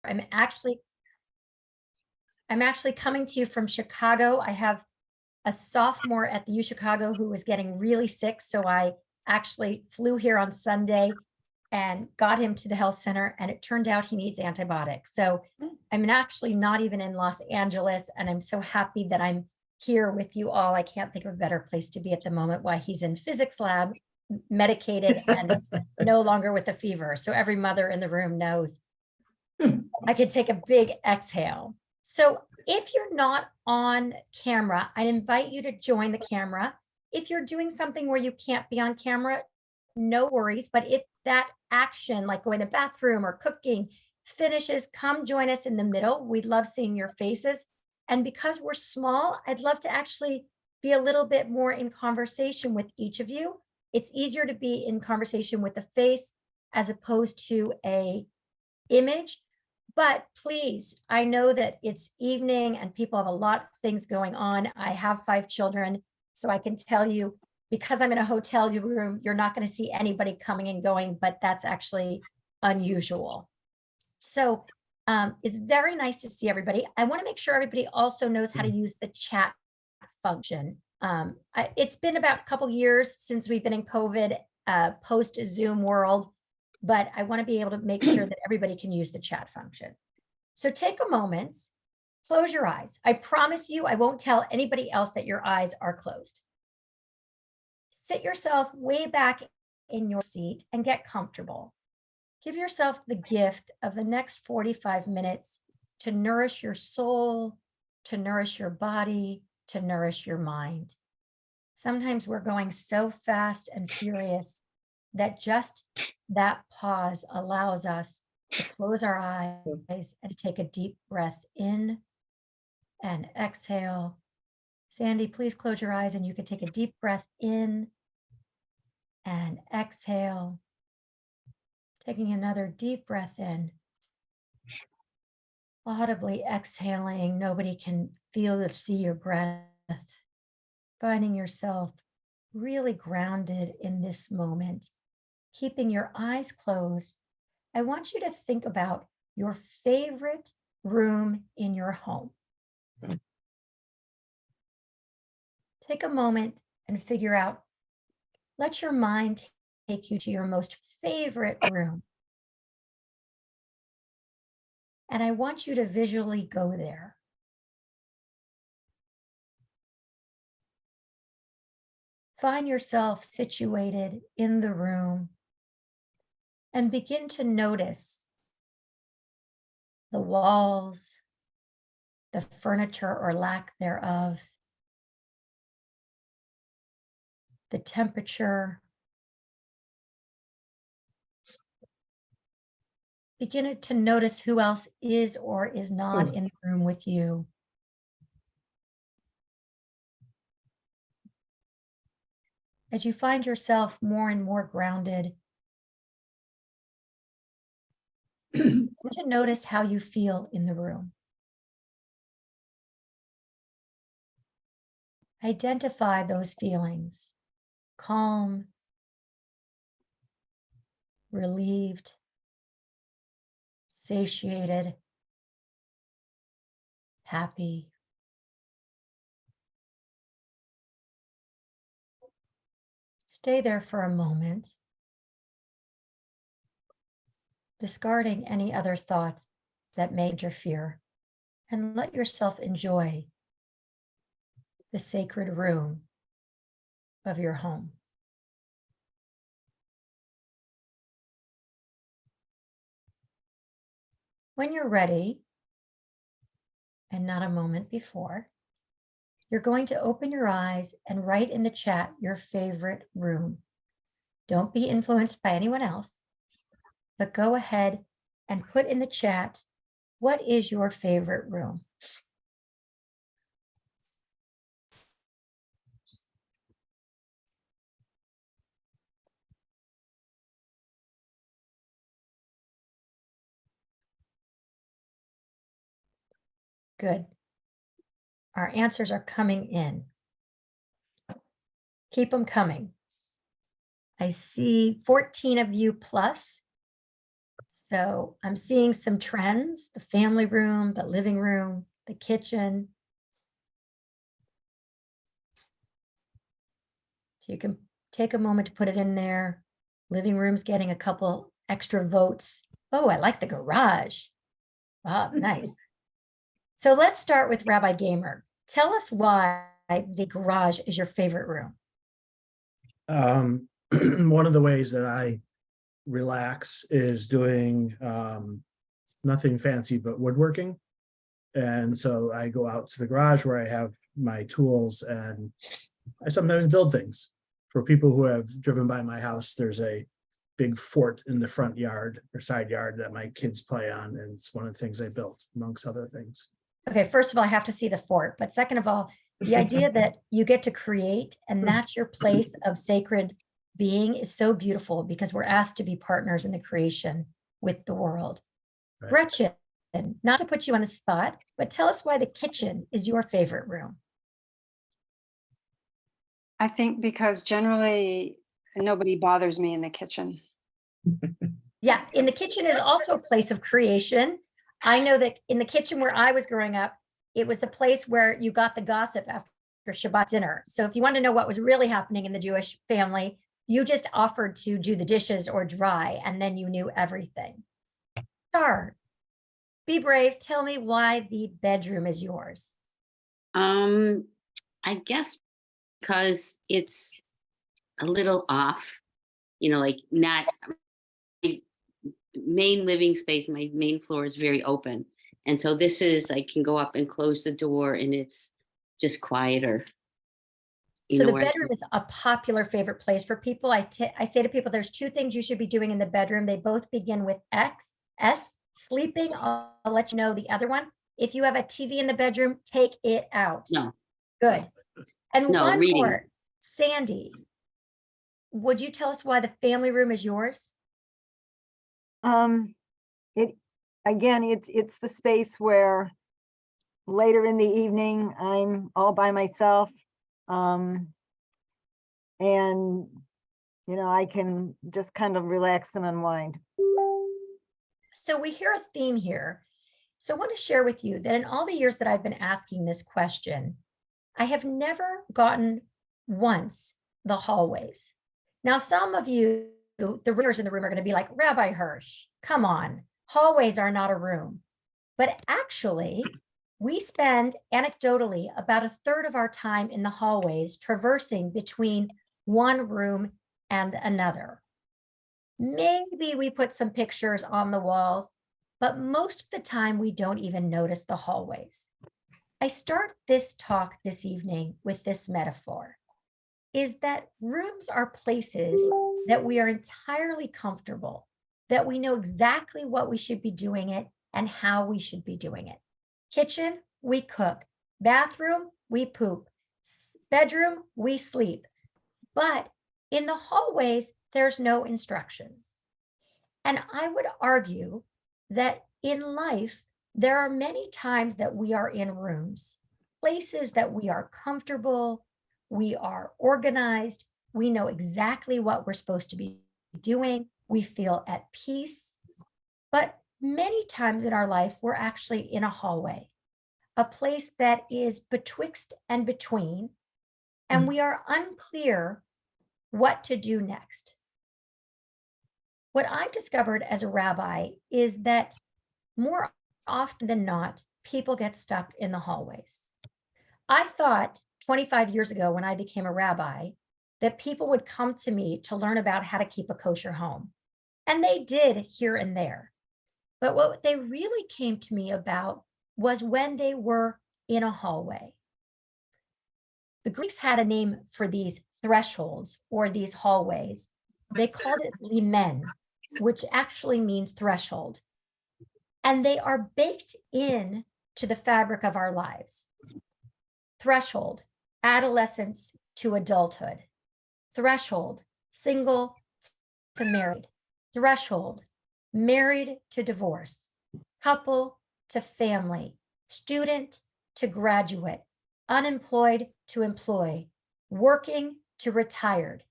I'm actually coming to you from Chicago. I have a sophomore at the U Chicago who was getting really sick, so I actually flew here on Sunday and got him to the health center, and it turned out he needs antibiotics. So I'm actually not even in Los Angeles, and I'm so happy that I'm here with you all. I can't think of a better place to be at the moment while he's in physics lab, medicated and no longer with a fever. So every mother in the room knows I could take a big exhale. So if you're not on camera, I'd invite you to join the camera. If you're doing something where you can't be on camera, no worries. But if that action, like going to the bathroom or cooking, finishes, come join us in the middle. We'd love seeing your faces. And because we're small, I'd love to actually be a little bit more in conversation with each of you. It's easier to be in conversation with a face as opposed to a image. But please, I know that it's evening and people have a lot of things going on. I have 5 children, so I can tell you, because I'm in a hotel room, you're not going to see anybody coming and going, but that's actually unusual. So it's very nice to see everybody. I want to make sure everybody also knows how to use the chat function. It's been about a couple years since we've been in COVID, post Zoom world, but I want to be able to make sure that everybody can use the chat function. So take a moment, close your eyes. I promise you, I won't tell anybody else that your eyes are closed. Sit yourself way back in your seat and get comfortable. Give yourself the gift of the next 45 minutes to nourish your soul, to nourish your body, to nourish your mind. Sometimes we're going so fast and furious that just that pause allows us to close our eyes and to take a deep breath in and exhale. Sandy, please close your eyes and you can take a deep breath in and exhale. Taking another deep breath in. Audibly exhaling, nobody can feel or see your breath. Finding yourself really grounded in this moment. Keeping your eyes closed, I want you to think about your favorite room in your home. Take a moment and figure out, let your mind take you to your most favorite room. And I want you to visually go there. Find yourself situated in the room and begin to notice the walls, the furniture or lack thereof, the temperature. Begin to notice who else is or is not in the room with you. As you find yourself more and more grounded, to notice how you feel in the room. Identify those feelings: calm, relieved, satiated, happy. Stay there for a moment, discarding any other thoughts that may interfere, and let yourself enjoy the sacred room of your home. When you're ready, and not a moment before, you're going to open your eyes and write in the chat your favorite room. Don't be influenced by anyone else, but go ahead and put in the chat, what is your favorite room? Good. Our answers are coming in. Keep them coming. I see 14 of you plus. So I'm seeing some trends, the family room, the living room, the kitchen. So you can take a moment to put it in there. Living room's getting a couple extra votes. Oh, I like the garage. Wow, nice. So let's start with Rabbi Gamer. Tell us why the garage is your favorite room. One of the ways that I relax is doing nothing fancy but woodworking. And so I go out to the garage where I have my tools and I sometimes build things. For people who have driven by my house, there's a big fort in the front yard or side yard that my kids play on. And it's one of the things I built, amongst other things. Okay, first of all, I have to see the fort, but second of all, the idea that you get to create and that's your place of sacred being is so beautiful because we're asked to be partners in the creation with the world. Right. Gretchen, not to put you on the spot, but tell us why the kitchen is your favorite room. I think because generally nobody bothers me in the kitchen. Yeah, in the kitchen is also a place of creation. I know that in the kitchen where I was growing up, it was the place where you got the gossip after Shabbat dinner. So if you want to know what was really happening in the Jewish family, you just offered to do the dishes or dry, and then you knew everything. Star, be brave. Tell me why the bedroom is yours. I guess because it's a little off, like not my main living space, my main floor is very open. And so this is, I can go up and close the door and it's just quieter. So the bedroom is a popular favorite place for people. I say to people, there's two things you should be doing in the bedroom. They both begin with S, sleeping. I'll let you know the other one. If you have a TV in the bedroom, take it out. No. Good. And No, one reading. more, Sandy, would you tell us why the family room is yours? It's the space where later in the evening I'm all by myself, and I can just kind of relax and unwind. So we hear a theme here. So I want to share with you that in all the years that I've been asking this question, I have never gotten once the hallways. Now, some of you, the readers in the room, are going to be like, Rabbi Hirsch, come on, hallways are not a room. But actually, we spend anecdotally about a third of our time in the hallways traversing between one room and another. Maybe we put some pictures on the walls, but most of the time we don't even notice the hallways. I start this talk this evening with this metaphor, is that rooms are places that we are entirely comfortable, that we know exactly what we should be doing it and how we should be doing it. Kitchen, we cook. Bathroom, we poop. Bedroom, we sleep. But in the hallways, there's no instructions. And I would argue that in life, there are many times that we are in rooms, places that we are comfortable, we are organized, we know exactly what we're supposed to be doing, we feel at peace. But many times in our life, we're actually in a hallway, a place that is betwixt and between, and we are unclear what to do next. What I've discovered as a rabbi is that more often than not, people get stuck in the hallways. I thought 25 years ago when I became a rabbi that people would come to me to learn about how to keep a kosher home. And they did here and there. But what they really came to me about was when they were in a hallway. The Greeks had a name for these thresholds or these hallways. They called it limen, which actually means threshold. And they are baked in to the fabric of our lives. Threshold, adolescence to adulthood. Threshold, single to married. Threshold, married to divorce. Couple to family. Student to graduate. Unemployed to employed. Working to retired.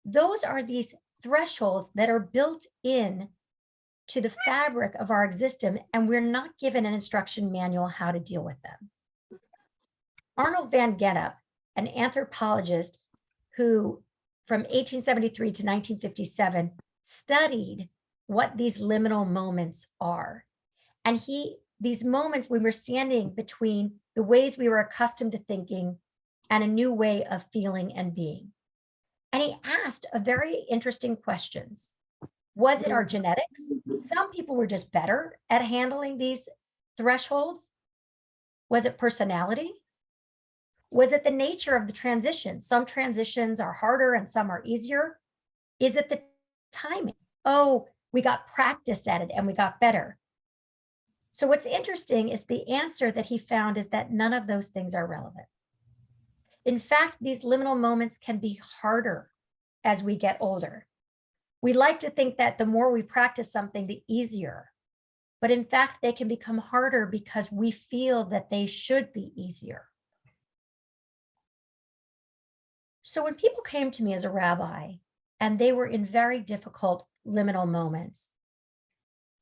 Those are these thresholds that are built in to the fabric of our existence, and we're not given an instruction manual how to deal with them. Arnold van Gennep, an anthropologist who from 1873 to 1957 studied what these liminal moments are. And these moments when we're standing between the ways we were accustomed to thinking and a new way of feeling and being. And he asked a very interesting questions. Was it our genetics? Some people were just better at handling these thresholds. Was it personality? Was it the nature of the transition? Some transitions are harder and some are easier. Is it the timing? Oh, we got practice at it and we got better. So what's interesting is the answer that he found is that none of those things are relevant. In fact, these liminal moments can be harder as we get older. We like to think that the more we practice something, the easier. But in fact, they can become harder because we feel that they should be easier. So when people came to me as a rabbi and they were in very difficult liminal moments,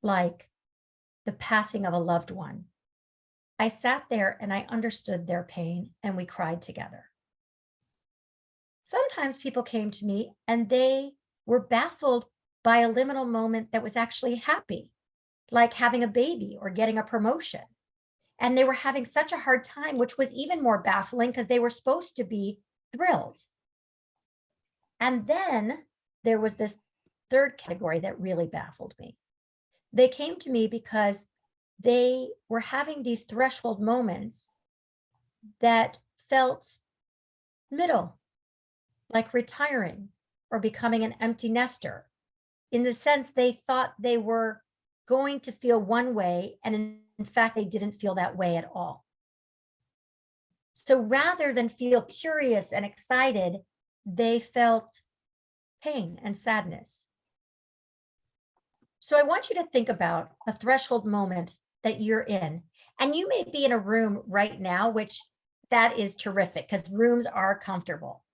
like the passing of a loved one, I sat there and I understood their pain and we cried together. Sometimes people came to me and they were baffled by a liminal moment that was actually happy, like having a baby or getting a promotion. And they were having such a hard time, which was even more baffling because they were supposed to be thrilled. And then there was this third category that really baffled me. They came to me because they were having these threshold moments that felt middle, like retiring or becoming an empty nester. In the sense they thought they were going to feel one way, and in fact, they didn't feel that way at all. So rather than feel curious and excited, they felt pain and sadness. So I want you to think about a threshold moment that you're in. And you may be in a room right now, which that is terrific because rooms are comfortable.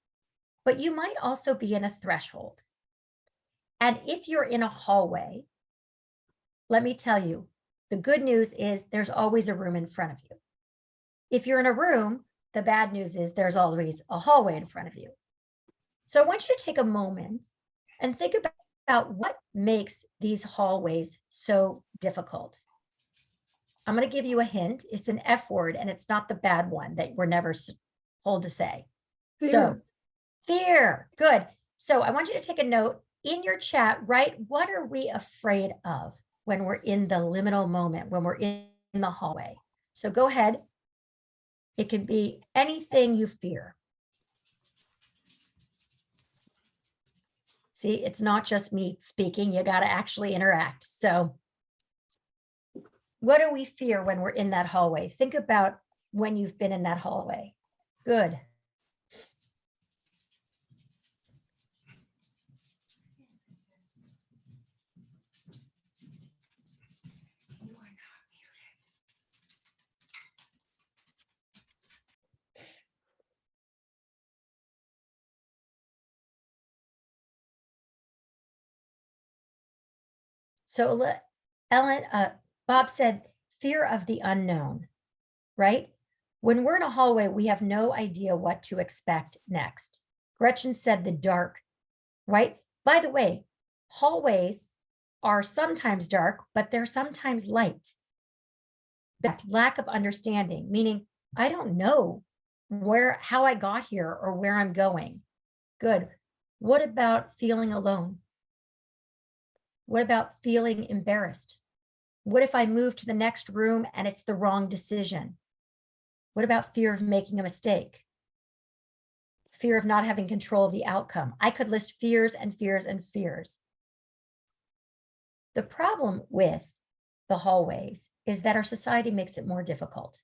But you might also be in a threshold. And if you're in a hallway, let me tell you, the good news is there's always a room in front of you. If you're in a room, the bad news is there's always a hallway in front of you. So I want you to take a moment and think about what makes these hallways so difficult. I'm going to give you a hint. It's an F word, and it's not the bad one that we're never told to say. So fear. Good. So I want you to take a note in your chat, right? What are we afraid of when we're in the liminal moment, when we're in the hallway? So go ahead. It can be anything you fear. See, it's not just me speaking. You got to actually interact. So what do we fear when we're in that hallway? Think about when you've been in that hallway. Good. So Ellen, Bob said, fear of the unknown, right? When we're in a hallway, we have no idea what to expect next. Gretchen said the dark, right? By the way, hallways are sometimes dark, but they're sometimes light. That lack of understanding, meaning I don't know how I got here or where I'm going. Good. What about feeling alone? What about feeling embarrassed? What if I move to the next room and it's the wrong decision? What about fear of making a mistake? Fear of not having control of the outcome. I could list fears and fears and fears. The problem with the hallways is that our society makes it more difficult.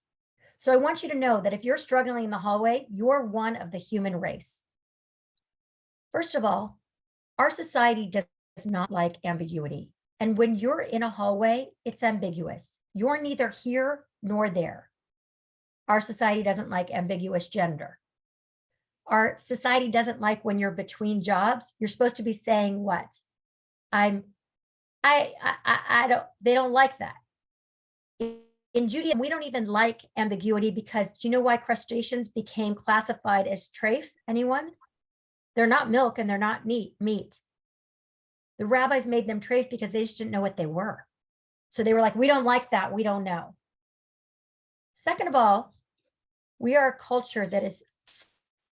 So I want you to know that if you're struggling in the hallway, you're one of the human race. First of all, our society does not like ambiguity. And when you're in a hallway, it's ambiguous. You're neither here nor there. Our society doesn't like ambiguous gender. Our society doesn't like when you're between jobs. You're supposed to be saying what? I'm they don't like that. In Judaism, we don't even like ambiguity because do you know why crustaceans became classified as treif? Anyone? They're not milk and they're not meat. The rabbis made them treif because they just didn't know what they were. So they were like, we don't like that. We don't know. Second of all, we are a culture that is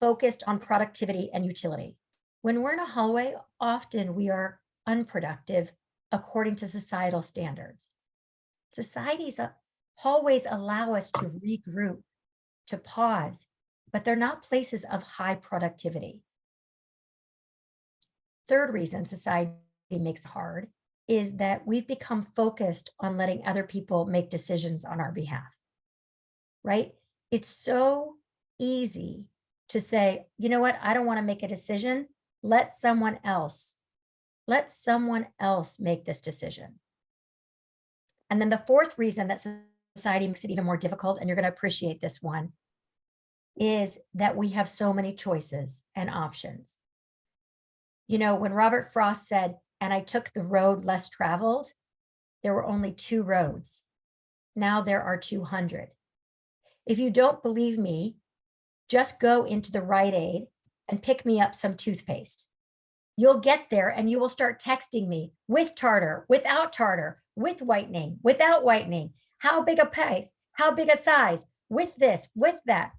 focused on productivity and utility. When we're in a hallway, often we are unproductive according to societal standards. Hallways allow us to regroup, to pause, but they're not places of high productivity. Third reason society makes it hard is that we've become focused on letting other people make decisions on our behalf, right? It's so easy to say, you know what, I don't want to make a decision. Let someone else make this decision. And then the fourth reason that society makes it even more difficult, and you're going to appreciate this one, is that we have so many choices and options. You know, when Robert Frost said, and I took the road less traveled, there were only 2 roads. Now there are 200. If you don't believe me, just go into the Rite Aid and pick me up some toothpaste. You'll get there and you will start texting me with tartar, without tartar, with whitening, without whitening, how big a piece, how big a size, with this, with that,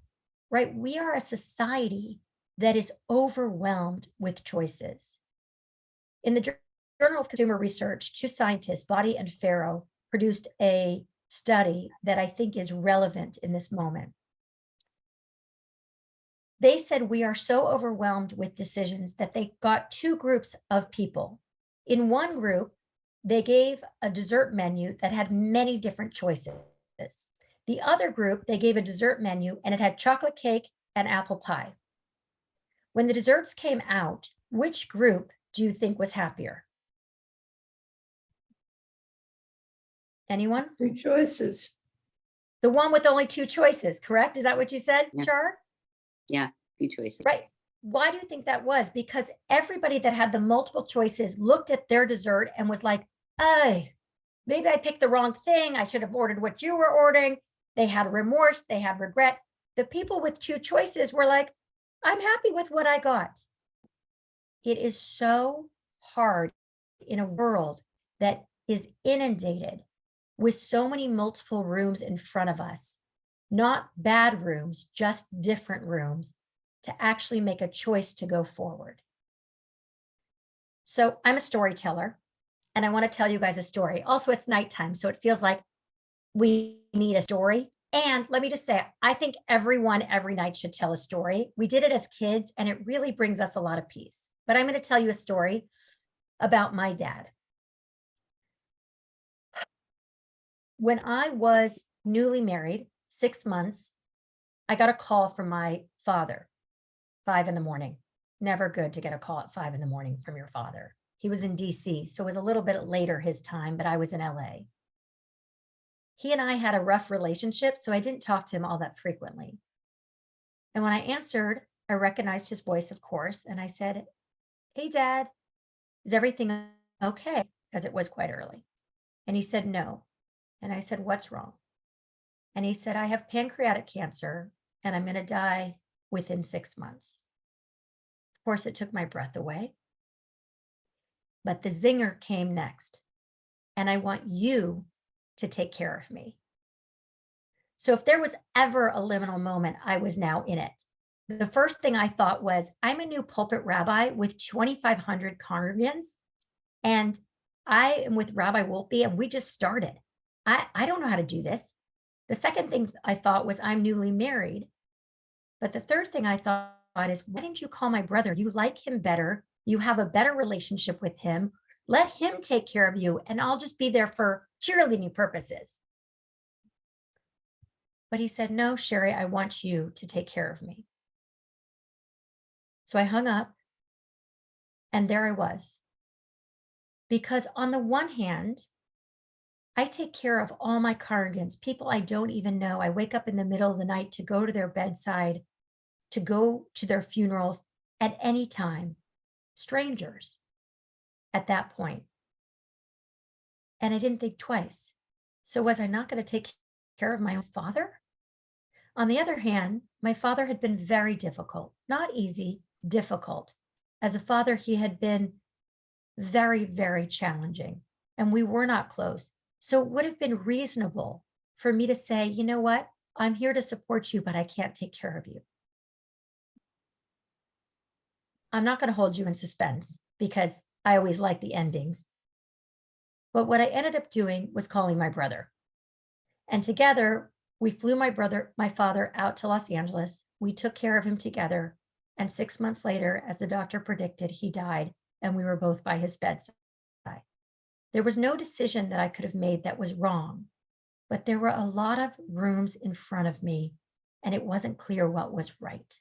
right? We are a society that is overwhelmed with choices. In the Journal of Consumer Research, 2 scientists, Body and Farrow, produced a study that I think is relevant in this moment. They said we are so overwhelmed with decisions that they got 2 groups of people. In one group, they gave a dessert menu that had many different choices. The other group, they gave a dessert menu and it had chocolate cake and apple pie. When the desserts came out, which group do you think was happier? Anyone? 2 choices. The one with only 2 choices, correct? Is that what you said, Yeah. Char? Yeah, 2 choices. Right. Why do you think that was? Because everybody that had the multiple choices looked at their dessert and was like, oh, maybe I picked the wrong thing. I should have ordered what you were ordering. They had remorse. They had regret. The people with 2 choices were like, I'm happy with what I got. It is so hard in a world that is inundated with so many multiple rooms in front of us, not bad rooms, just different rooms, to actually make a choice to go forward. So I'm a storyteller and I want to tell you guys a story. Also, it's nighttime, so it feels like we need a story. And let me just say, I think everyone every night should tell a story. We did it as kids and it really brings us a lot of peace. But I'm going to tell you a story about my dad. When I was newly married, 6 months, I got a call from my father, 5 a.m. Never good to get a call at 5 a.m. from your father. He was in DC, so it was a little bit later his time, but I was in LA. He and I had a rough relationship, so I didn't talk to him all that frequently. And when I answered, I recognized his voice, of course, and I said, hey, Dad, is everything okay? Because it was quite early. And he said, no. And I said, what's wrong? And he said, I have pancreatic cancer and I'm going to die within 6 months. Of course, it took my breath away. But the zinger came next. And I want you to take care of me. So if there was ever a liminal moment, I was now in it. The first thing I thought was, I'm a new pulpit rabbi with 2,500 congregants, and I am with Rabbi Wolpe, and we just started. I don't know how to do this. The second thing I thought was, I'm newly married. But the third thing I thought is, why didn't you call my brother? You like him better. You have a better relationship with him. Let him take care of you, and I'll just be there for cheerleading purposes. But he said, no, Sherry, I want you to take care of me. So I hung up, and there I was. Because on the one hand, I take care of all my congregants, people I don't even know. I wake up in the middle of the night to go to their bedside, to go to their funerals at any time, strangers at that point. And I didn't think twice. So was I not going to take care of my own father? On the other hand, my father had been very difficult, not easy, difficult. As a father, he had been very, very challenging, and we were not close. So it would have been reasonable for me to say, you know what? I'm here to support you, but I can't take care of you. I'm not going to hold you in suspense because I always like the endings. But what I ended up doing was calling my brother. And together, we flew my father out to Los Angeles. We took care of him together. And 6 months later, as the doctor predicted, he died, and we were both by his bedside. There was no decision that I could have made that was wrong, but there were a lot of rooms in front of me, and it wasn't clear what was right.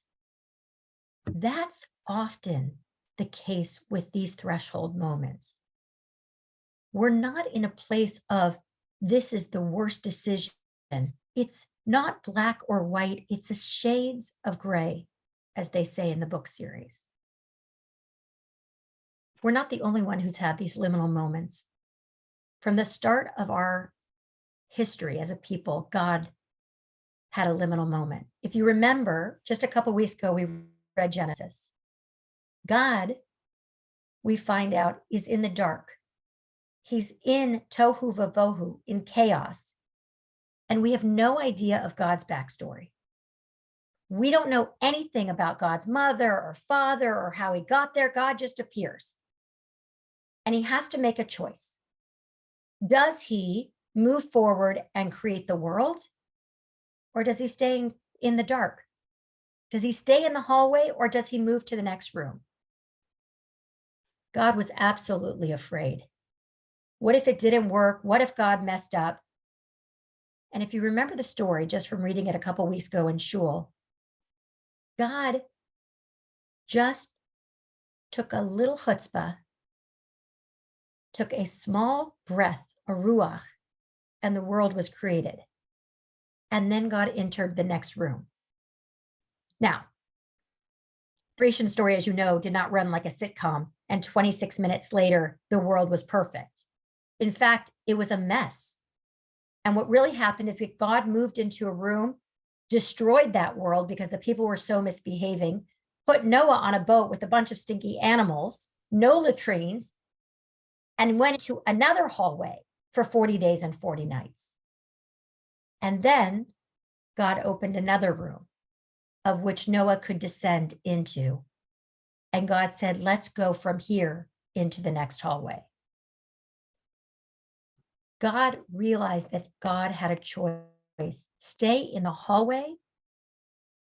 That's often the case with these threshold moments. We're not in a place of, this is the worst decision. It's not black or white, it's a shades of gray, as they say in the book series. We're not the only one who's had these liminal moments. From the start of our history as a people, God had a liminal moment. If you remember, just a couple weeks ago, we read Genesis. God, we find out, is in the dark. He's in tohu vavohu, in chaos. And we have no idea of God's backstory. We don't know anything about God's mother or father or how he got there. God just appears. And he has to make a choice. Does he move forward and create the world? Or does he stay in the dark? Does he stay in the hallway or does he move to the next room? God was absolutely afraid. What if it didn't work? What if God messed up? And if you remember the story, just from reading it a couple weeks ago in shul, God just took a little chutzpah, took a small breath, a ruach, and the world was created. And then God entered the next room. Now, creation story, as you know, did not run like a sitcom, and 26 minutes later, the world was perfect. In fact, it was a mess. And what really happened is that God moved into a room, destroyed that world because the people were so misbehaving, put Noah on a boat with a bunch of stinky animals, no latrines, and went to another hallway for 40 days and 40 nights. And then God opened another room of which Noah could descend into. And God said, let's go from here into the next hallway. God realized that God had a choice. Stay in the hallway,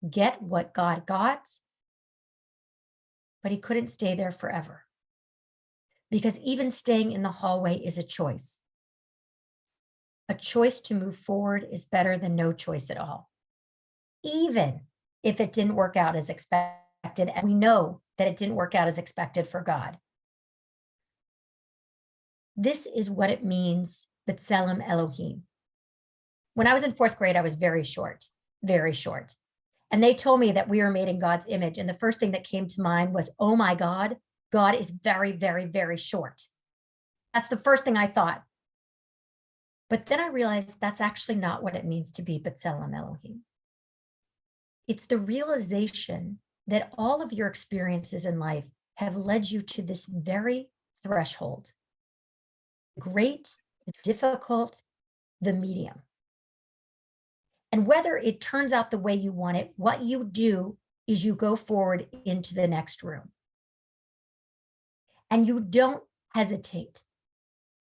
get what God got, but he couldn't stay there forever. Because even staying in the hallway is a choice. A choice to move forward is better than no choice at all. Even if it didn't work out as expected, and we know that it didn't work out as expected for God. This is what it means, B'Tselem Elohim. When I was in 4th grade, I was very short. And they told me that we were made in God's image. And the first thing that came to mind was, oh my God, God is very, very, very short. That's the first thing I thought. But then I realized that's actually not what it means to be B'Tselem Elohim. It's the realization that all of your experiences in life have led you to this very threshold. Great, the difficult, the medium. And whether it turns out the way you want it, what you do is you go forward into the next room. And you don't hesitate.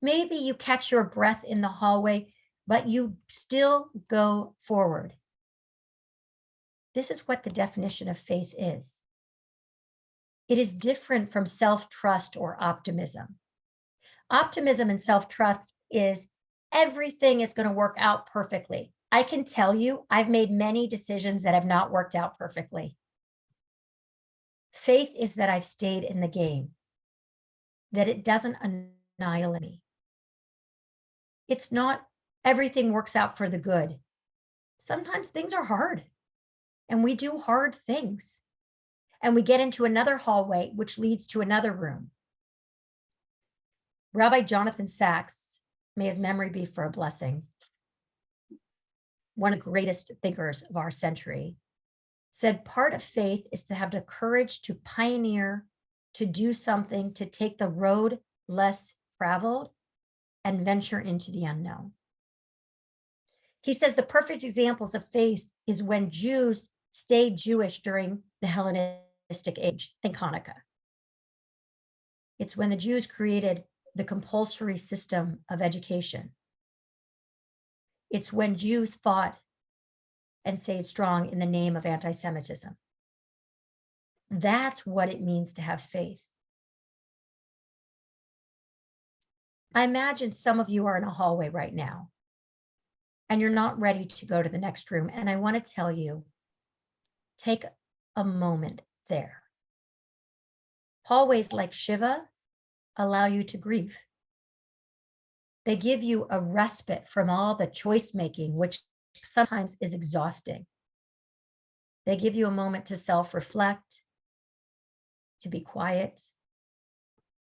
Maybe you catch your breath in the hallway, but you still go forward. This is what the definition of faith is. It is different from self-trust or optimism. Optimism and self-trust is everything is going to work out perfectly. I can tell you, I've made many decisions that have not worked out perfectly. Faith is that I've stayed in the game, that it doesn't annihilate me. It's not everything works out for the good. Sometimes things are hard, and we do hard things. And we get into another hallway, which leads to another room. Rabbi Jonathan Sachs, may his memory be for a blessing, one of the greatest thinkers of our century, said part of faith is to have the courage to pioneer, to do something, to take the road less traveled and venture into the unknown. He says the perfect examples of faith is when Jews stayed Jewish during the Hellenistic age. Think Hanukkah. It's when the Jews created the compulsory system of education. It's when Jews fought and stayed strong in the name of anti-Semitism. That's what it means to have faith. I imagine some of you are in a hallway right now and you're not ready to go to the next room. And I want to tell you, take a moment there. Hallways like Shiva allow you to grieve. They give you a respite from all the choice making, which sometimes is exhausting. They give you a moment to self-reflect, to be quiet,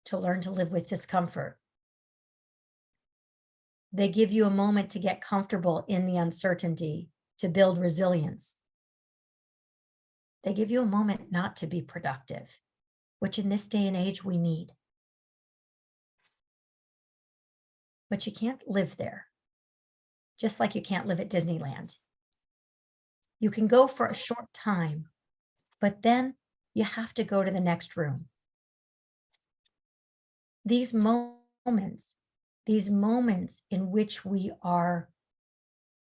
to learn to live with discomfort. They give you a moment to get comfortable in the uncertainty, to build resilience. They give you a moment not to be productive, which in this day and age we need. But you can't live there, just like you can't live at Disneyland. You can go for a short time, but then you have to go to the next room. These moments in which we are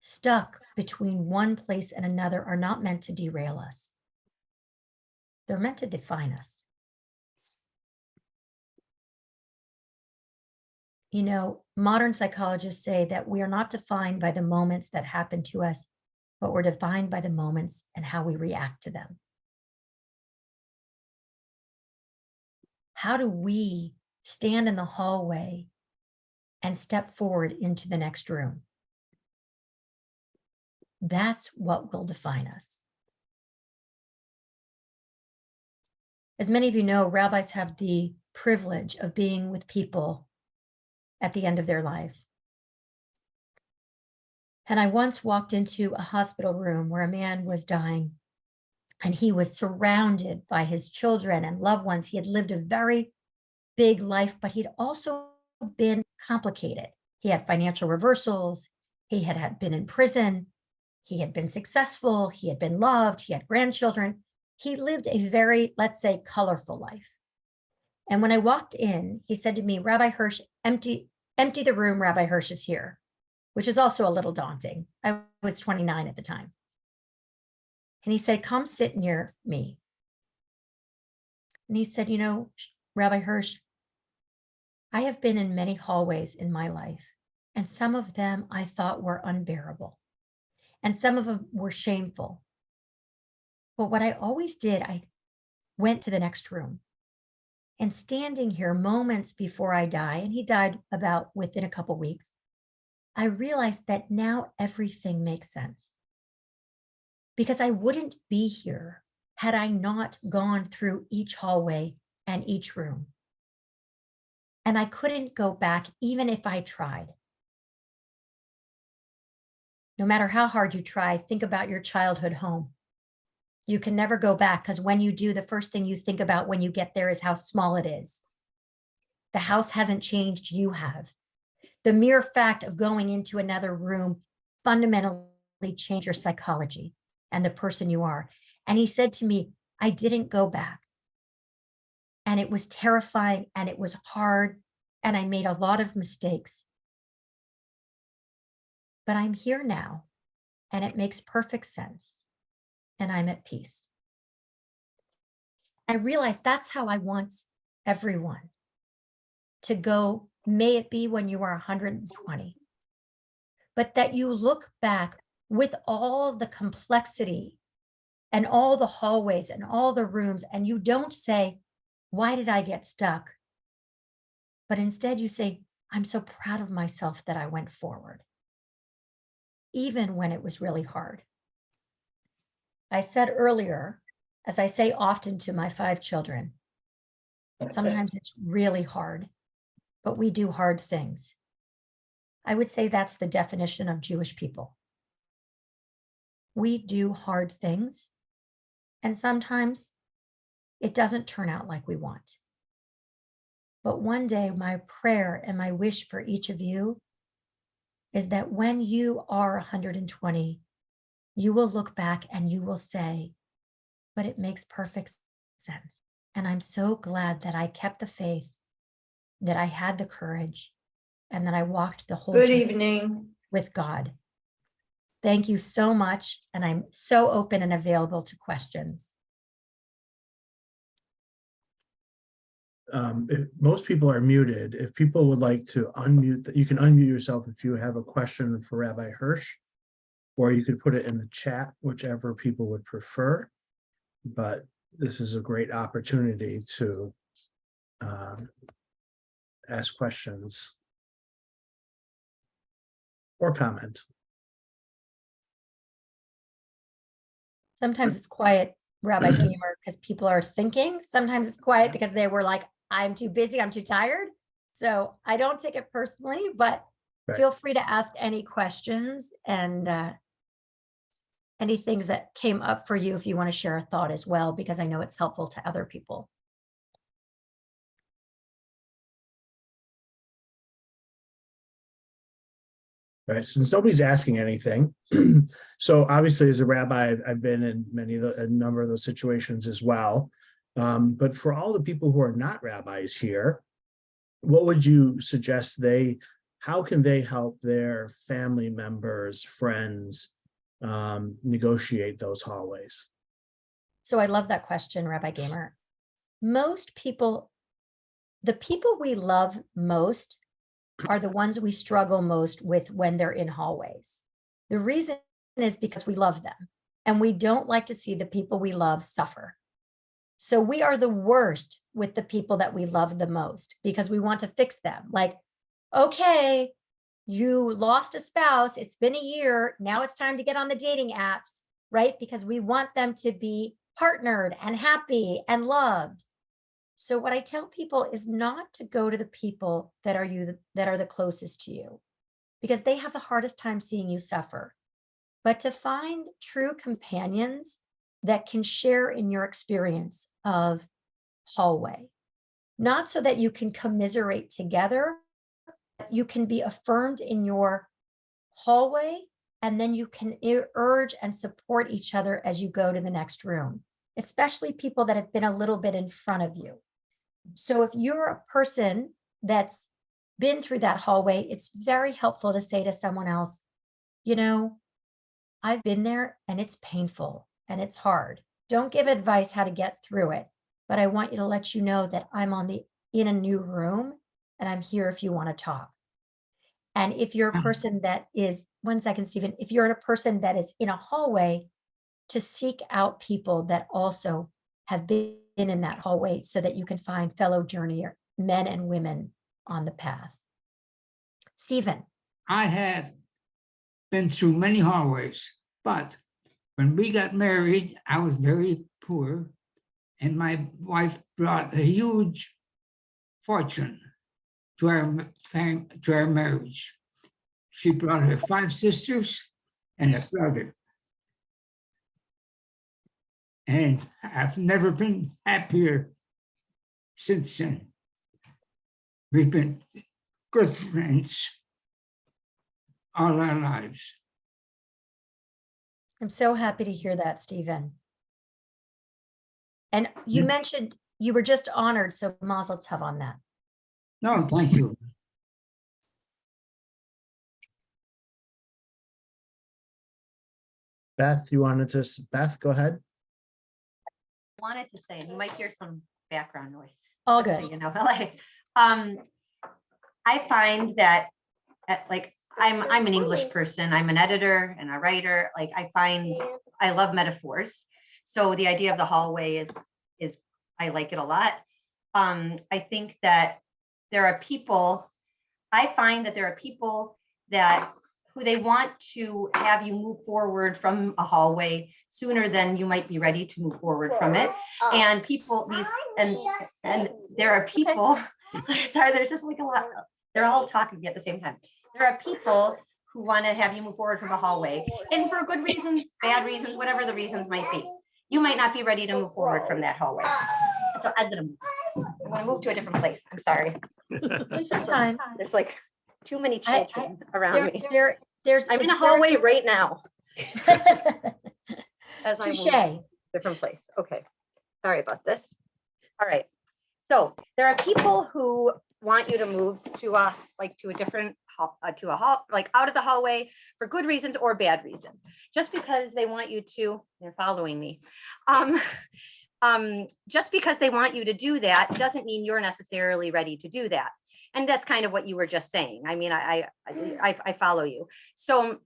stuck between one place and another are not meant to derail us. They're meant to define us. You know, modern psychologists say that we are not defined by the moments that happen to us, but we're defined by the moments and how we react to them. How do we stand in the hallway and step forward into the next room? That's what will define us. As many of you know, rabbis have the privilege of being with people at the end of their lives. And I once walked into a hospital room where a man was dying, and he was surrounded by his children and loved ones. He had lived a very big life, but he'd also been complicated. He had financial reversals. He had been in prison. He had been successful. He had been loved. He had grandchildren. He lived a very, let's say, colorful life. And when I walked in, he said to me, Rabbi Hirsch, empty the room, Rabbi Hirsch is here, which is also a little daunting. I was 29 at the time. And he said, come sit near me. And he said, you know, Rabbi Hirsch, I have been in many hallways in my life, and some of them I thought were unbearable, and some of them were shameful. But what I always did, I went to the next room. And standing here moments before I die, and he died about within a couple weeks, I realized that now everything makes sense. Because I wouldn't be here had I not gone through each hallway and each room. And I couldn't go back even if I tried. No matter how hard you try, think about your childhood home. You can never go back, because when you do, the first thing you think about when you get there is how small it is. The house hasn't changed, you have. The mere fact of going into another room fundamentally changed your psychology and the person you are. And he said to me, I didn't go back. And it was terrifying and it was hard and I made a lot of mistakes. But I'm here now and it makes perfect sense. And I'm at peace. I realize that's how I want everyone to go, may it be when you are 120, but that you look back with all the complexity and all the hallways and all the rooms, and you don't say, why did I get stuck? But instead you say, I'm so proud of myself that I went forward, even when it was really hard. I said earlier, as I say often to my 5 children, sometimes it's really hard, but we do hard things. I would say that's the definition of Jewish people. We do hard things, and sometimes it doesn't turn out like we want. But one day, my prayer and my wish for each of you is that when you are 120, you will look back and you will say, but it makes perfect sense. And I'm so glad that I kept the faith, that I had the courage, and that I walked the whole Good journey evening. with God. Thank you so much. And I'm so open and available to questions. If most people are muted, if people would like to unmute, that you can unmute yourself if you have a question for Rabbi Hirsch, or you could put it in the chat, whichever people would prefer. But this is a great opportunity to ask questions or comment. Sometimes it's quiet, Rabbi Gamer, because people are thinking. Sometimes it's quiet because they were like, I'm too busy, I'm too tired. So I don't take it personally, but Right. feel free to ask any questions and any things that came up for you if you want to share a thought as well, because I know it's helpful to other people. Right, since nobody's asking anything, so obviously as a rabbi, I've been in a number of those situations as well. But for all the people who are not rabbis here, what would you suggest how can they help their family members, friends, negotiate those hallways? So I love that question, Rabbi Gamer. Most people, the people we love most are the ones we struggle most with when they're in hallways. The reason is because we love them and we don't like to see the people we love suffer. So we are the worst with the people that we love the most because we want to fix them. Like, okay, you lost a spouse, it's been a year, now it's time to get on the dating apps, right? Because we want them to be partnered and happy and loved. So what I tell people is not to go to the people that are the closest to you, because they have the hardest time seeing you suffer, but to find true companions that can share in your experience of hallway, not so that you can commiserate together, but you can be affirmed in your hallway, and then you can urge and support each other as you go to the next room, especially people that have been a little bit in front of you. So if you're a person that's been through that hallway, it's very helpful to say to someone else, you know, I've been there and it's painful and it's hard. Don't give advice how to get through it, but I want you to let you know that I'm in a new room and I'm here if you want to talk. And if you're a person that is, one second, Stephen, if you're a person that is in a hallway, to seek out people that also have been in that hallway so that you can find fellow journeyer men and women on the path. Stephen. I have been through many hallways, but when we got married, I was very poor, and my wife brought a huge fortune to our marriage. She brought her 5 sisters and a brother. And I've never been happier since then. We've been good friends all our lives. I'm so happy to hear that, Stephen. And you mentioned you were just honored, so mazel tov on that. No, thank you. Beth, Beth, go ahead. Wanted to say, and you might hear some background noise. All just so good. you know, like, I find that I'm an English person. I'm an editor and a writer. Like I love metaphors. So the idea of the hallway is I like it a lot. I think that I find that there are people who they want to have you move forward from a hallway sooner than you might be ready to move forward from it. And and there are people, sorry, there's just like a lot, they're all talking at the same time. there are people who want to have you move forward from a hallway, and for good reasons, bad reasons, whatever the reasons might be. You might not be ready to move forward from that hallway. So I'm gonna move to a different place. I'm sorry. Take your time. There's like too many I- children around me. There's. I'm in it's a hallway right now very- as I move Touche. to a different place. Okay, sorry about this. All right, so there are people who want you to move to a different hall, like out of the hallway for good reasons or bad reasons. Just because they want you to, they're following me. Just because they want you to do that doesn't mean you're necessarily ready to do that. And that's kind of what you were just saying. I mean, I follow you. So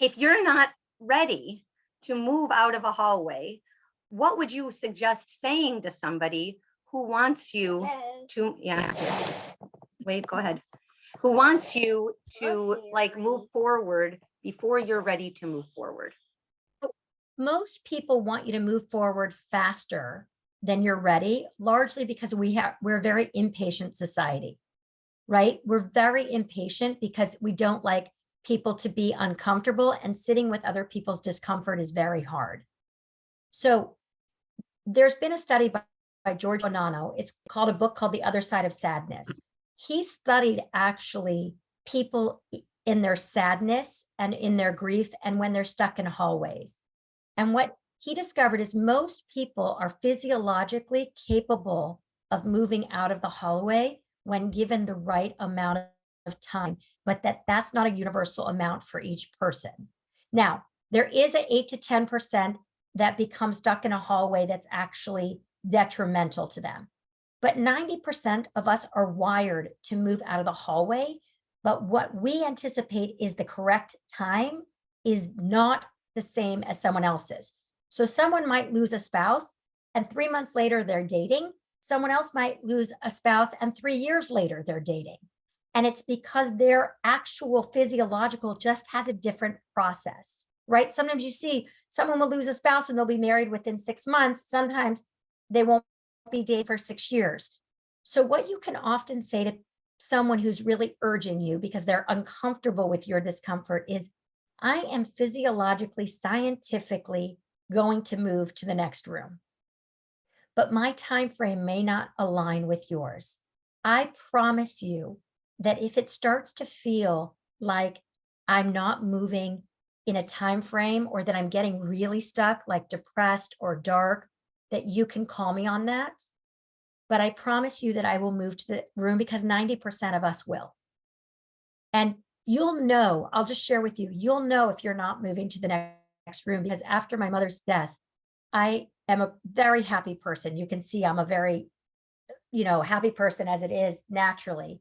if you're not ready to move out of a hallway, what would you suggest saying to somebody who wants you to, wait, go ahead. Who wants you to like move forward before you're ready to move forward? Most people want you to move forward faster than you're ready, largely because we're a very impatient society, right? We're very impatient because we don't like people to be uncomfortable, and sitting with other people's discomfort is very hard. So there's been a study by George Bonanno. It's called a book called The Other Side of Sadness. He studied actually people in their sadness and in their grief and when they're stuck in hallways. And what he discovered is most people are physiologically capable of moving out of the hallway when given the right amount of time, but that's not a universal amount for each person. Now, there is an 8 to 10% that become stuck in a hallway that's actually detrimental to them. But 90% of us are wired to move out of the hallway. But what we anticipate is the correct time is not the same as someone else's. So someone might lose a spouse and 3 months later they're dating. Someone else might lose a spouse and 3 years later they're dating. And it's because their actual physiological just has a different process, right? Sometimes you see someone will lose a spouse and they'll be married within 6 months. Sometimes they won't be dating for 6 years. So what you can often say to someone who's really urging you because they're uncomfortable with your discomfort is, I am physiologically, scientifically going to move to the next room, but my time frame may not align with yours. I promise you that if it starts to feel like I'm not moving in a time frame or that I'm getting really stuck, like depressed or dark, that you can call me on that. But I promise you that I will move to the room because 90% of us will. And you'll know, I'll just share with you, you'll know if you're not moving to the next room, because after my mother's death, I am a very happy person. You can see I'm a very, happy person as it is naturally.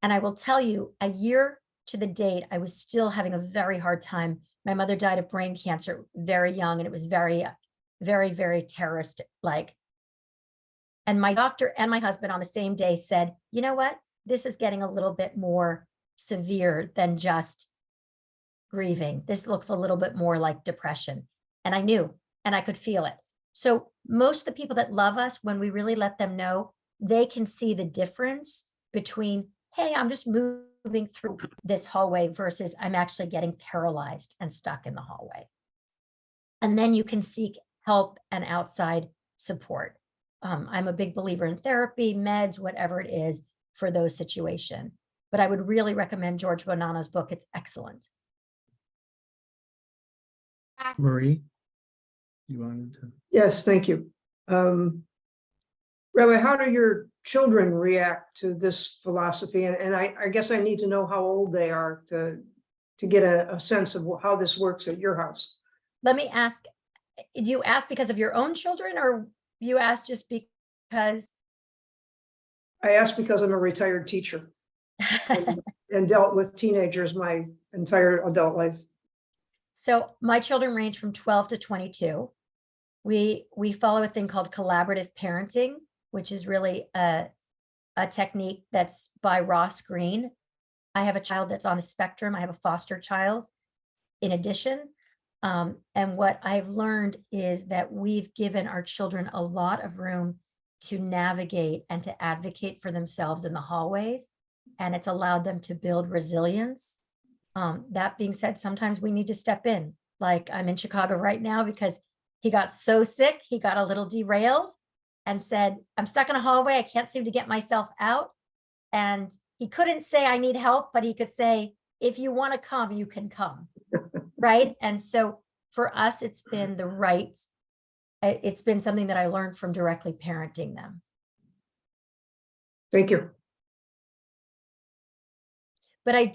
And I will tell you, a year to the date, I was still having a very hard time. My mother died of brain cancer very young, and it was very, very, very terrorist-like. And my doctor and my husband on the same day said, you know what? This is getting a little bit more severe than just grieving. This looks a little bit more like depression. And I knew, and I could feel it. So most of the people that love us, when we really let them know, they can see the difference between, hey, I'm just moving through this hallway versus I'm actually getting paralyzed and stuck in the hallway. And then you can seek help and outside support. I'm a big believer in therapy, meds, whatever it is for those situations. But I would really recommend George Bonanno's book. It's excellent. Marie, you wanted to? Yes, thank you. Rabbi, how do your children react to this philosophy? And I guess I need to know how old they are to get a sense of how this works at your house. Let me ask, you ask because of your own children, or you ask just because? I ask because I'm a retired teacher and dealt with teenagers my entire adult life. So my children range from 12 to 22. We follow a thing called collaborative parenting, which is really a technique that's by Ross Greene. I have a child that's on the spectrum. I have a foster child in addition. And what I've learned is that we've given our children a lot of room to navigate and to advocate for themselves in the hallways. And it's allowed them to build resilience That being said, sometimes we need to step in. Like I'm in Chicago right now because he got so sick, he got a little derailed and said, I'm stuck in a hallway. I can't seem to get myself out. And he couldn't say, I need help, but he could say, if you want to come, you can come. Right. And so for us, it's been it's been something that I learned from directly parenting them. Thank you. But I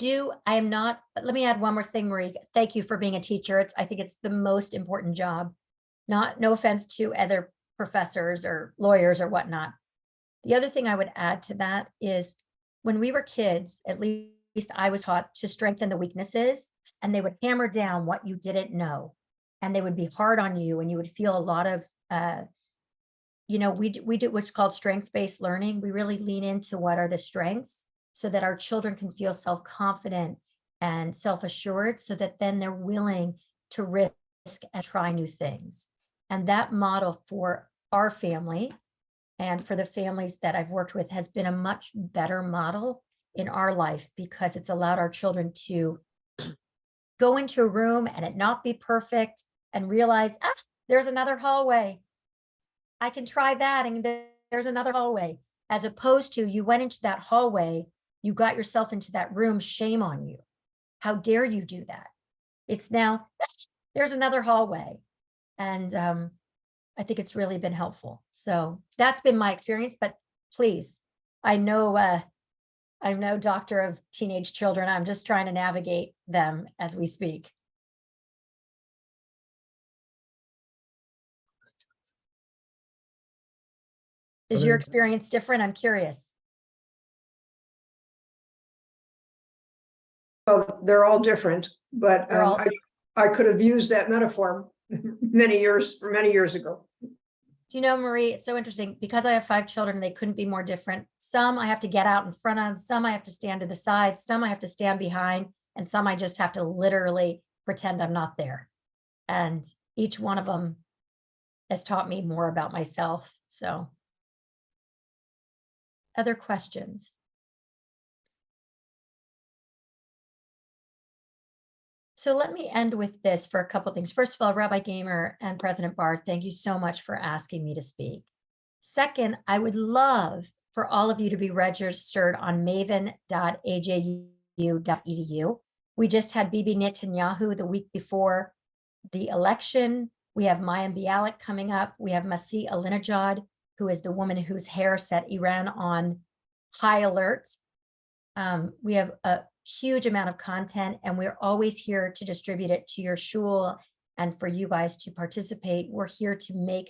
am not, let me add one more thing, Marie. Thank you for being a teacher. I think it's the most important job. No offense to other professors or lawyers or whatnot. The other thing I would add to that is when we were kids, at least I was taught to strengthen the weaknesses, and they would hammer down what you didn't know. And they would be hard on you, and you would feel a lot of, we do what's called strength-based learning. We really lean into what are the strengths so that our children can feel self-confident and self-assured, so that then they're willing to risk and try new things. And that model for our family and for the families that I've worked with has been a much better model in our life, because it's allowed our children to go into a room and it not be perfect and realize, there's another hallway. I can try that. And there's another hallway, as opposed to you went into that hallway, you got yourself into that room, shame on you. How dare you do that? It's now, there's another hallway. And I think it's really been helpful. So that's been my experience, but please, I'm no doctor of teenage children. I'm just trying to navigate them as we speak. Is your experience different? I'm curious. Well, they're all different, but They're all- I could have used that metaphor many years ago. Do you know, Marie, it's so interesting because I have 5 children, they couldn't be more different. Some I have to get out in front of, some I have to stand to the side, some I have to stand behind, and some I just have to literally pretend I'm not there. And each one of them has taught me more about myself. So, other questions? So let me end with this for a couple of things. First of all, Rabbi Gamer and President Bard, thank you so much for asking me to speak. Second, I would love for all of you to be registered on maven.aju.edu. We just had Bibi Netanyahu the week before the election. We have Mayim Bialik coming up. We have Masih Alinejad, who is the woman whose hair set Iran on high alert. We have a huge amount of content, and we're always here to distribute it to your shul and for you guys to participate. We're here to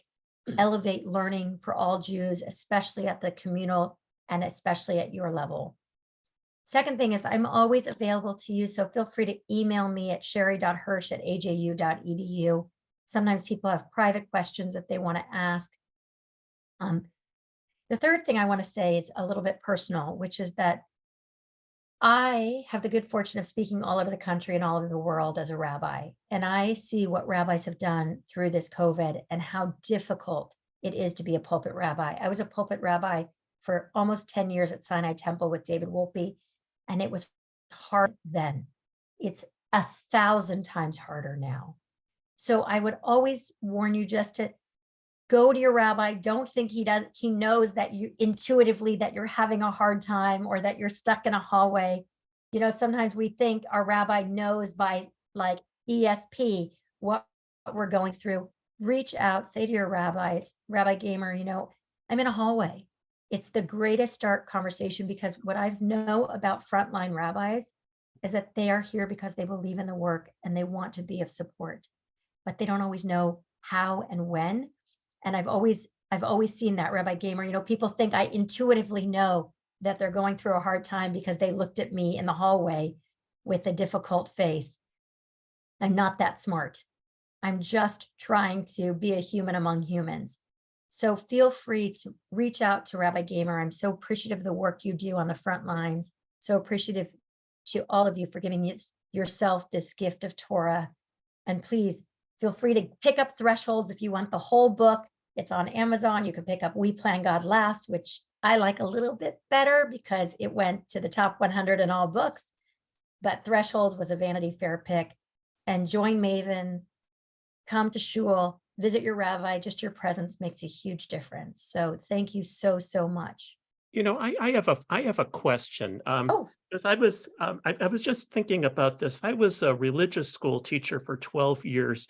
elevate learning for all Jews, especially at the communal and especially at your level. Second thing is I'm always available to you, so feel free to email me at sherry.hirsch@aju.edu. Sometimes people have private questions that they want to ask. The third thing I want to say is a little bit personal, which is that I have the good fortune of speaking all over the country and all over the world as a rabbi, and I see what rabbis have done through this COVID and how difficult it is to be a pulpit rabbi. I was a pulpit rabbi for almost 10 years at Sinai Temple with David Wolpe, and it was hard then. It's 1,000 times harder now. So I would always warn you just to go to your rabbi. Don't think he knows that you intuitively that you're having a hard time or that you're stuck in a hallway. You know, sometimes we think our rabbi knows by like ESP what we're going through. Reach out, say to your rabbis, Rabbi Gamer, I'm in a hallway. It's the greatest start conversation, because what I know about frontline rabbis is that they are here because they believe in the work and they want to be of support, but they don't always know how and when. And I've always seen that, Rabbi Gamer. People think I intuitively know that they're going through a hard time because they looked at me in the hallway with a difficult face. I'm not that smart. I'm just trying to be a human among humans. So feel free to reach out to Rabbi Gamer. I'm so appreciative of the work you do on the front lines. So appreciative to all of you for giving yourself this gift of Torah. And please feel free to pick up Thresholds if you want the whole book. It's on Amazon. You can pick up We Plan God Last, which I like a little bit better because it went to the top 100 in all books. but Thresholds was a Vanity Fair pick. And join Maven, come to shul, visit your rabbi, just your presence makes a huge difference. So thank you so, so much. You know, I have a question. Oh. Because I was just thinking about this. I was a religious school teacher for 12 years,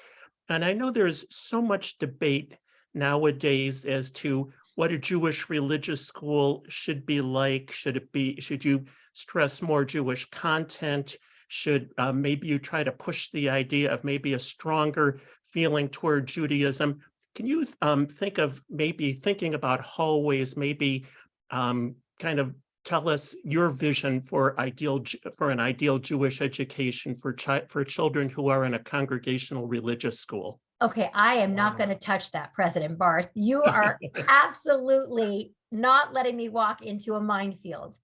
and I know there's so much debate nowadays as to what a Jewish religious school should be like. Should you stress more Jewish content? Should maybe you try to push the idea of maybe a stronger feeling toward Judaism? Can you think of maybe thinking about hallways, maybe kind of tell us your vision for an ideal Jewish education for children who are in a congregational religious school? Okay, I am not going to touch that, President Barth. You are absolutely not letting me walk into a minefield.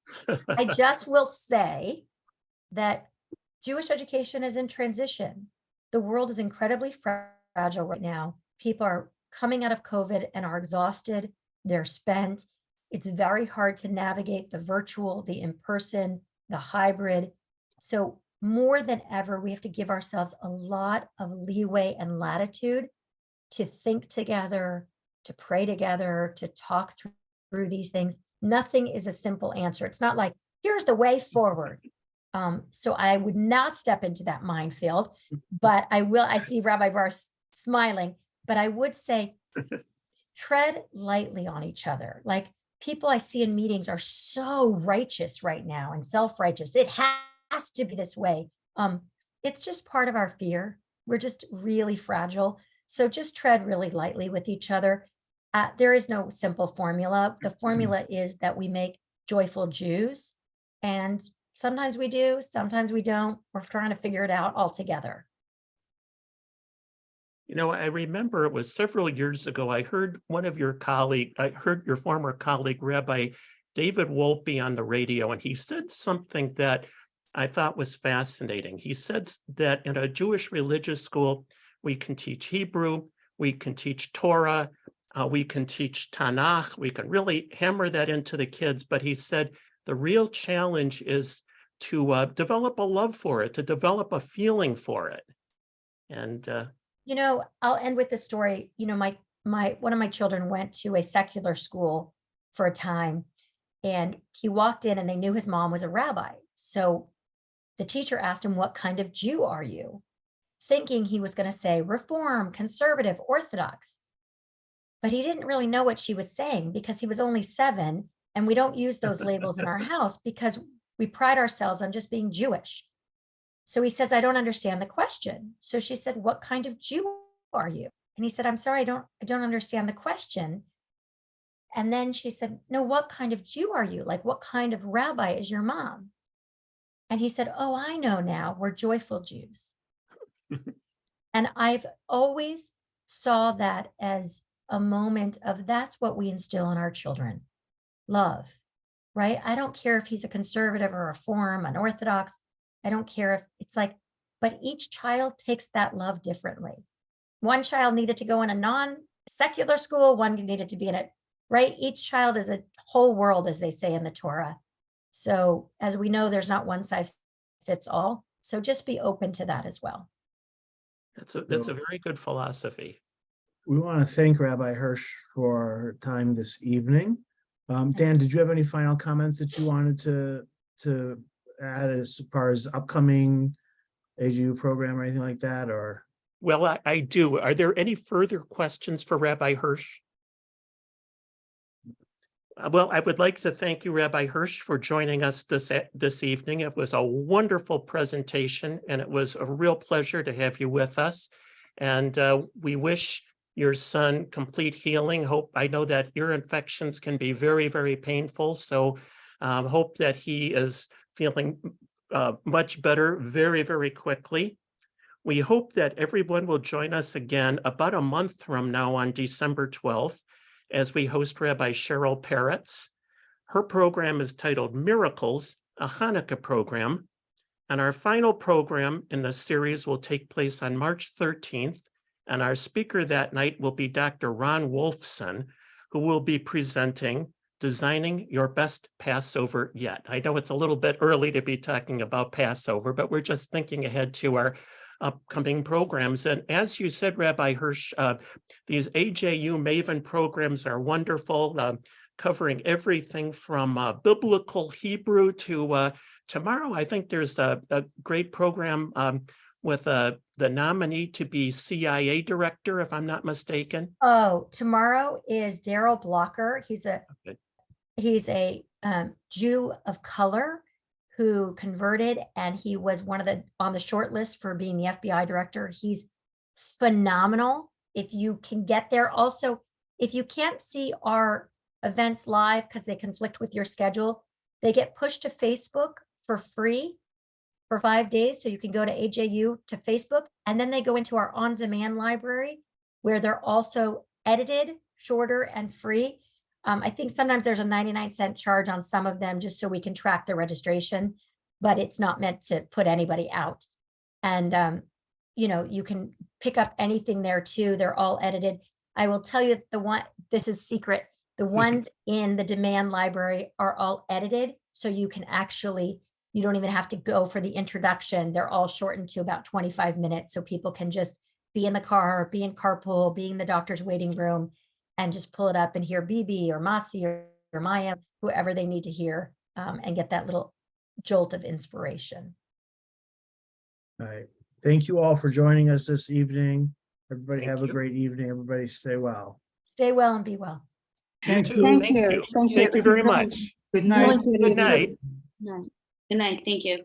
I just will say that Jewish education is in transition. The world is incredibly fragile right now. People are coming out of COVID and are exhausted. They're spent. It's very hard to navigate the virtual, the in-person, the hybrid. So more than ever, we have to give ourselves a lot of leeway and latitude to think together, to pray together, to talk through these things. Nothing is a simple answer. It's not like, here's the way forward. So I would not step into that minefield, but I see Rabbi Barr smiling, but I would say, tread lightly on each other. Like, people I see in meetings are so righteous right now and self-righteous. It has to be this way. It's just part of our fear. We're just really fragile. So just tread really lightly with each other. There is no simple formula. The formula is that we make joyful Jews, and sometimes we do, sometimes we don't. We're trying to figure it out all together. You know, I remember it was several years ago, I heard your former colleague, Rabbi David Wolpe, on the radio, and he said something that I thought was fascinating. He said that in a Jewish religious school, we can teach Hebrew, we can teach Torah, we can teach Tanakh, we can really hammer that into the kids. But he said the real challenge is to develop a love for it, to develop a feeling for it. And you know, I'll end with the story. You know, one of my children went to a secular school for a time, and he walked in and they knew his mom was a rabbi. So the teacher asked him, "What kind of Jew are you?" Thinking he was going to say Reform, conservative, Orthodox. But he didn't really know what she was saying because he was only 7, and we don't use those labels in our house because we pride ourselves on just being Jewish. So he says, "I don't understand the question." So she said, "What kind of Jew are you?" And he said, "I'm sorry, I don't understand the question." And then she said, "No, what kind of Jew are you? Like, what kind of rabbi is your mom?" And he said, "Oh, I know now, we're joyful Jews." And I've always saw that as a moment of, that's what we instill in our children. Love, right? I don't care if he's a conservative or a Reform, an Orthodox. I don't care if it's like, but each child takes that love differently. One child needed to go in a non-secular school, one needed to be in it, right? Each child is a whole world, as they say in the Torah. So as we know, there's not one size fits all. So just be open to that as well. that's a very good philosophy. We want to thank Rabbi Hirsch for her time this evening. Dan, did you have any final comments that you wanted to add as far as upcoming AJU program or anything like that? Or Well, I do. Are there any further questions for Rabbi Hirsch? Well, I would like to thank you, Rabbi Hirsch, for joining us this evening. It was a wonderful presentation, and it was a real pleasure to have you with us. And we wish your son complete healing. I know that ear infections can be very, very painful. So hope that he is feeling much better very, very quickly. We hope that everyone will join us again about a month from now on December 12th as we host Rabbi Cheryl Peretz. Her program is titled Miracles, a Hanukkah program. And our final program in the series will take place on March 13th. And our speaker that night will be Dr. Ron Wolfson, who will be presenting designing your best Passover yet. I know it's a little bit early to be talking about Passover, but we're just thinking ahead to our upcoming programs. And as you said, Rabbi Hirsch, these AJU Maven programs are wonderful, covering everything from biblical Hebrew to tomorrow. I think there's a great program with the nominee to be CIA director, if I'm not mistaken. Oh, tomorrow is Daryl Blocker. He's a Jew of color who converted, and he was on the short list for being the FBI director. He's phenomenal. If you can get there. Also, if you can't see our events live because they conflict with your schedule, they get pushed to Facebook for free for 5 days. So you can go to AJU to Facebook, and then they go into our on-demand library where they're also edited, shorter, and free. I think sometimes there's a 99-cent charge on some of them just so we can track the registration, but it's not meant to put anybody out. And, you can pick up anything there too. They're all edited. I will tell you this is secret. The ones in the demand library are all edited. So you don't even have to go for the introduction. They're all shortened to about 25 minutes. So people can just be in the car, be in carpool, be in the doctor's waiting room, and just pull it up and hear Bibi or Masi or Maya, whoever they need to hear, and get that little jolt of inspiration. All right. Thank you all for joining us this evening. Everybody Thank have a you. great evening. Everybody stay well. Stay well and be well. You too. Thank Thank you. you. Thank you. Thank you very much. Good night. Good night. Good night. Thank you.